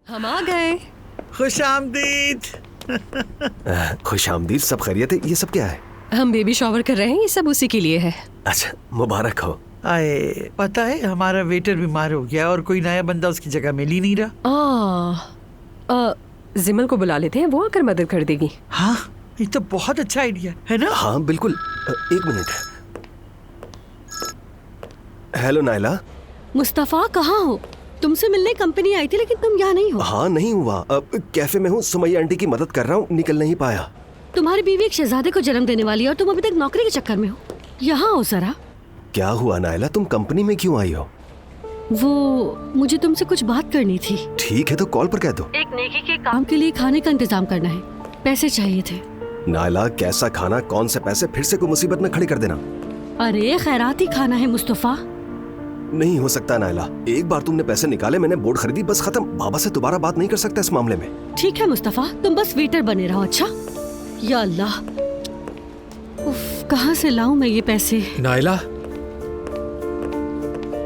हम आ गए। खुश आमदीद। खुश आमदीद। सब खैरियत है? ये सब क्या है? हम बेबी शॉवर कर रहे हैं, ये सब उसी के लिए है। अच्छा, मुबारक हो। आए, पता है हमारा वेटर बीमार हो गया और कोई नया बंदा उसकी जगह मिल ही नहीं रहा। जिमल को बुला लेते हैं, वो आकर मदद कर देगी। हाँ, ये तो बहुत अच्छा आइडिया है ना। हाँ बिल्कुल। एक मिनट। हेलो नायला। मुस्तफा कहाँ हो? तुमसे मिलने कंपनी आई थी लेकिन तुम यहाँ नहीं हो। हाँ नहीं हुआ, अब कैफे में हूँ, सुमैया आंटी की मदद कर रहा हूँ, निकल नहीं पाया। तुम्हारी बीवी एक शहजादे को जन्म देने वाली है और तुम अभी तक नौकरी के चक्कर में हो। यहाँ हो जरा। क्या हुआ नायला, तुम कंपनी में क्यों आई हो? वो मुझे तुमसे कुछ बात करनी थी। ठीक है तो कॉल पर कह दो। एक नेकी के काम के लिए खाने का इंतजाम करना है, पैसे चाहिए थे। नायला, कैसा खाना, कौन से पैसे, फिर से कोई मुसीबत में खड़ी कर देना। अरे खैराती खाना है मुस्तफा। नहीं हो सकता नायला, एक बार तुमने पैसे निकाले, मैंने बोर्ड खरीदी, बस खत्म। बाबा से दोबारा बात नहीं कर सकता इस मामले में। ठीक है मुस्तफा, तुम बस वेटर बने रहो। अच्छा? या अल्लाह, उफ, कहाँ से लाऊं मैं ये पैसे? नायला,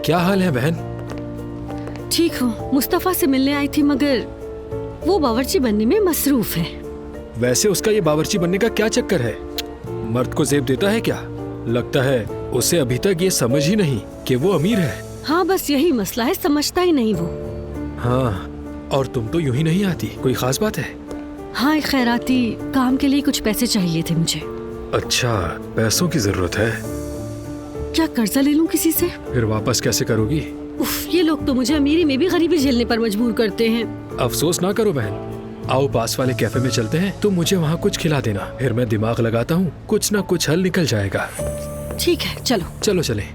क्या हाल है बहन? ठीक हूँ, मुस्तफा से मिलने आई थी मगर वो बावर्ची बनने में मसरूफ है। वैसे उसका ये बावर्ची बनने का क्या चक्कर है? मर्द को जेब देता है क्या? लगता है उसे अभी तक ये समझ ही नहीं कि वो अमीर है। हाँ बस यही मसला है, समझता ही नहीं वो। हाँ, और तुम तो यूं ही नहीं आती, कोई खास बात है? हाँ, एक खैराती काम के लिए कुछ पैसे चाहिए थे मुझे। अच्छा, पैसों की जरूरत है? क्या कर्जा ले लूं किसी से? फिर वापस कैसे करोगी? उफ, ये लोग तो मुझे अमीरी में भी गरीबी झेलने पर मजबूर करते हैं। अफसोस ना करो बहन, आओ पास वाले कैफे में चलते हैं, तुम मुझे वहाँ कुछ खिला देना, फिर मैं दिमाग लगाता हूँ, कुछ ना कुछ हल निकल जाएगा। ठीक है, चलो। चलो चलें।